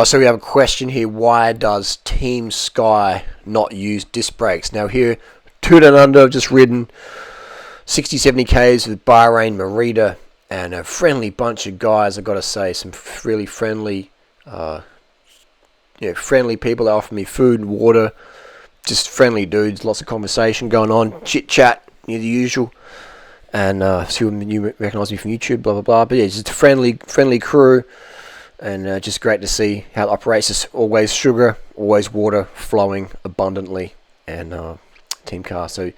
So we have a question here. Why does Team Sky not use disc brakes? Now here, two down under, I've just ridden 60, 70 Ks with Bahrain, Merida, and a friendly bunch of guys. I've got to say, some really friendly, friendly people. They offer me food and water. Just friendly dudes. Lots of conversation going on. Chit chat, the usual. And a few of them you recognise me from YouTube. Blah blah blah. But yeah, just a friendly crew. And just great to see how it operates. It's always sugar, always water, flowing abundantly, and team car. So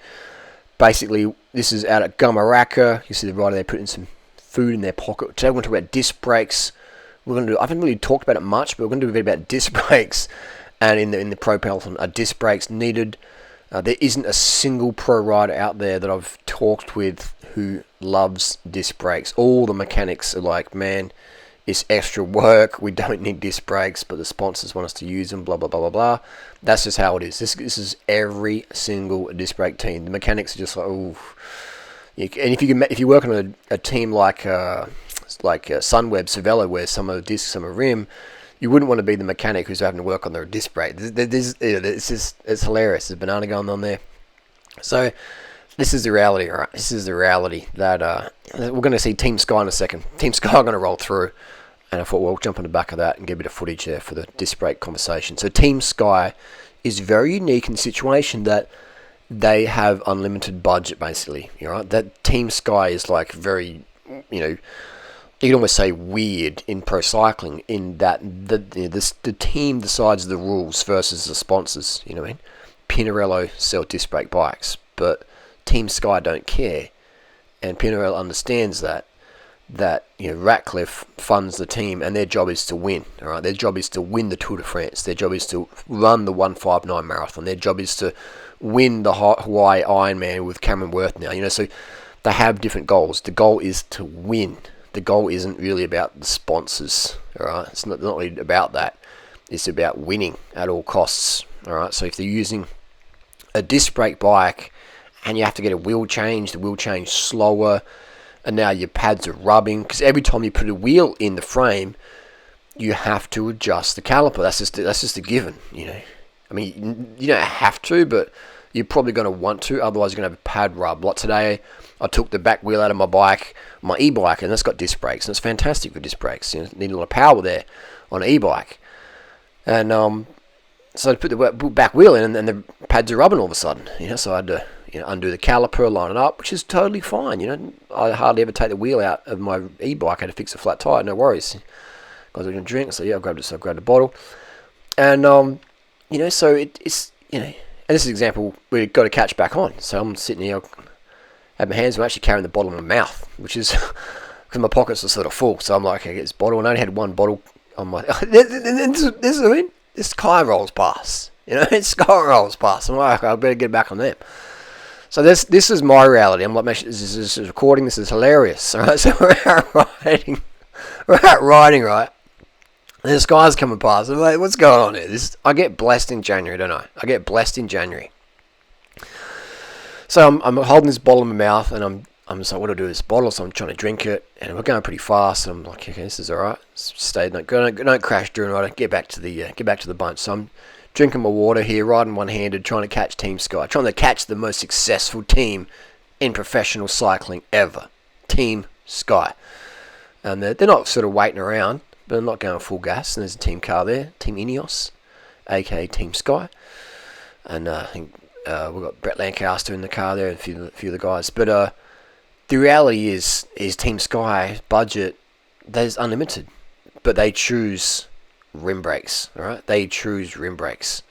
basically, this is out at Gumaraka. You see the rider there putting some food in their pocket. Today we're going to talk about disc brakes. I haven't really talked about it much, but we're going to do a bit about disc brakes. And in the Pro Peloton, are disc brakes needed? There isn't a single pro rider out there that I've talked with who loves disc brakes. All the mechanics are like, man, it's extra work. We don't need disc brakes, but the sponsors want us to use them. Blah blah blah blah blah. That's just how it is. This is every single disc brake team. The mechanics are just like, oh. And if you work on a team like Sunweb, Cervelo, where some are disc, some are rim, you wouldn't want to be the mechanic who's having to work on their disc brake. It's hilarious. There's banana going on there. So this is the reality, all right? This is the reality that we're going to see Team Sky in a second. Team Sky are going to roll through. And I thought, well, we'll jump on the back of that and get a bit of footage there for the disc brake conversation. So Team Sky is very unique in the situation that they have unlimited budget, basically. Right? That Team Sky is like very, you can almost say weird in pro cycling in that the team decides the rules versus the sponsors. You know what I mean? Pinarello sell disc brake bikes, but Team Sky don't care, and Pinarello understands that Ratcliffe funds the team, and their job is to win. All right, their job is to win the Tour de France. Their job is to run the 159 marathon. Their job is to win the Hawaii Ironman with Cameron Worth now. So they have different goals. The goal is to win. The goal isn't really about the sponsors. All right, it's not really about that. It's about winning at all costs. All right, so if they're using a disc brake bike and you have to get a wheel change, the wheel change slower, and now your pads are rubbing, because every time you put a wheel in the frame, you have to adjust the caliper. That's just a given. I mean, you don't have to, but you're probably going to want to. Otherwise, you're going to have a pad rub. Like today, I took the back wheel out of my e-bike, and it's got disc brakes, and it's fantastic for disc brakes. Need a lot of power there on an e-bike, and so I put the back wheel in, and the pads are rubbing all of a sudden. So I had to undo the caliper, line it up, which is totally fine. I hardly ever take the wheel out of my e-bike. I had to fix a flat tire, no worries. Guys are going to drink, so yeah, I grabbed a bottle, and so it's and this is an example we got to catch back on. So I'm sitting here, have my hands, I'm actually carrying the bottle in my mouth, which is because my pockets are sort of full. So I'm like, I get this bottle, and I only had one bottle on my. This car rolls past, Sky rolls past. I'm like, I better get back on them. So this is my reality. I'm like, this is recording. This is hilarious. All right, so we're out riding, right? And the Sky's coming past. I'm like, what's going on here? I get blessed in January, don't I? I get blessed in January. So I'm holding this bottle in my mouth, and I'm just like, what do I do with this bottle? So I'm trying to drink it, and we're going pretty fast. And I'm like, okay, this is all right. Stay, don't crash during the ride. Get back to the bunch. So I'm drinking my water here, riding one-handed, trying to catch Team Sky, trying to catch the most successful team in professional cycling ever, Team Sky. And they're not sort of waiting around, but they're not going full gas. And there's a team car there, Team Ineos, aka Team Sky. And I think we've got Brett Lancaster in the car there, and a few of the guys. But the reality is Team Sky budget, there's unlimited, but they choose rim brakes. All right, they choose rim brakes.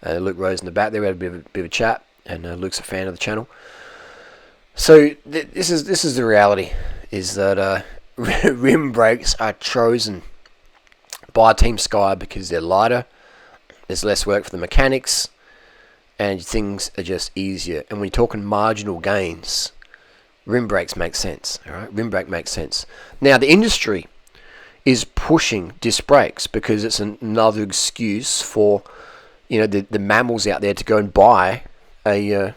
Luke Rose in the back there, we had a bit of a chat, and Luke's a fan of the channel. So this is the reality: is that rim brakes are chosen by Team Sky because they're lighter, there's less work for the mechanics, and things are just easier. And when you're talking marginal gains, rim brakes make sense. All right, rim brake makes sense. Now the industry is pushing disc brakes because it's another excuse for the mammals out there to go and buy a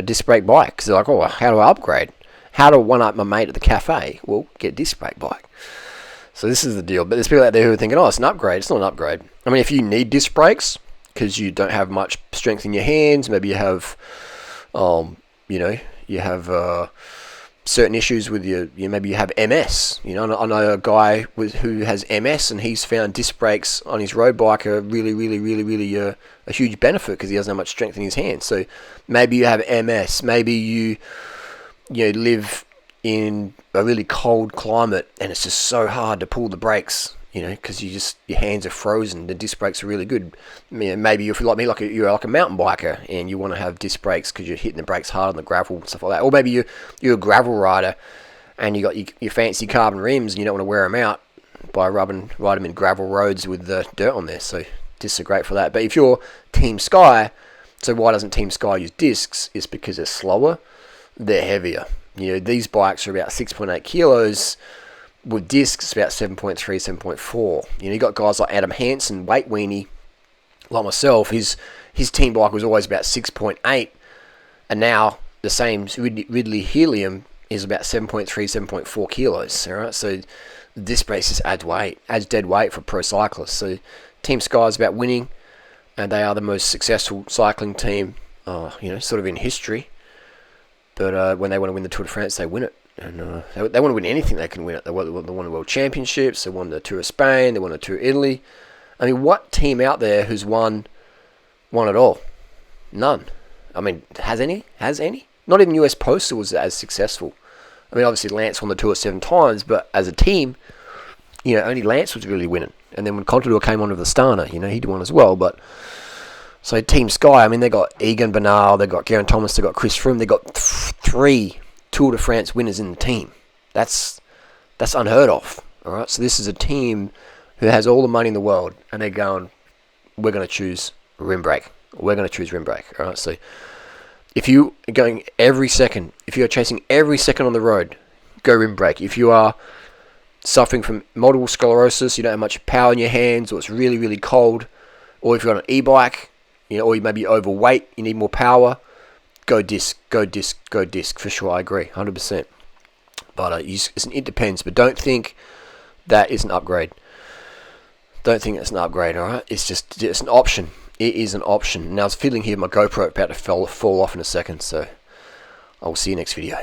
disc brake bike, because they're like, oh, how do I upgrade? How do I one up my mate at the cafe? Well, get a disc brake bike. So this is the deal. But there's people out there who are thinking, oh, it's an upgrade. It's not an upgrade. I mean, if you need disc brakes because you don't have much strength in your hands, maybe you have, you have certain issues with maybe you have MS. I know a guy who has MS, and he's found disc brakes on his road bike are really a huge benefit because he doesn't have much strength in his hands. So maybe you have MS. Maybe you live in a really cold climate and it's just so hard to pull the brakes, because your hands are frozen. The disc brakes are really good. Maybe if you're like me, you're like a mountain biker and you want to have disc brakes because you're hitting the brakes hard on the gravel and stuff like that. Or maybe you're a gravel rider and you got your fancy carbon rims and you don't want to wear them out by ride them in gravel roads with the dirt on there. So discs are great for that. But if you're Team Sky, so why doesn't Team Sky use discs? It's because they're slower, they're heavier. These bikes are about 6.8 kilos. With discs, about 7.3, 7.4. You got guys like Adam Hansen, weight weenie, like myself. His team bike was always about 6.8, and now the same Ridley Helium is about 7.3, 7.4 kilos. All right, so the disc brakes just adds dead weight for pro cyclists. So Team Sky is about winning, and they are the most successful cycling team, sort of in history. But when they want to win the Tour de France, they win it. And they want to win anything, they can win it. They won the World Championships, they won the Tour of Spain, they won the Tour of Italy. I mean, what team out there who's won it all? None. I mean, has any? Not even US Postal was as successful. I mean, obviously Lance won the Tour 7 times, but as a team, only Lance was really winning. And then when Contador came onto the Astana, he won as well. But so Team Sky, I mean, they got Egan Bernal, they got Geraint Thomas, they got Chris Froome, they got 3 Tour de France winners in the team. That's unheard of. All right, so this is a team who has all the money in the world, and they're going, we're going to choose rim brake. We're going to choose rim brake. All right, so if you are going every second, if you are chasing every second on the road, go rim brake. If you are suffering from multiple sclerosis, you don't have much power in your hands, or it's really cold, or if you're on an e-bike, or you may be overweight, you need more power, go disc for sure. I agree, 100%. But it depends. But don't think that is an upgrade. Don't think it's an upgrade. All right, it's an option. It is an option. Now I was feeling here my GoPro about to fall off in a second. So I'll see you next video.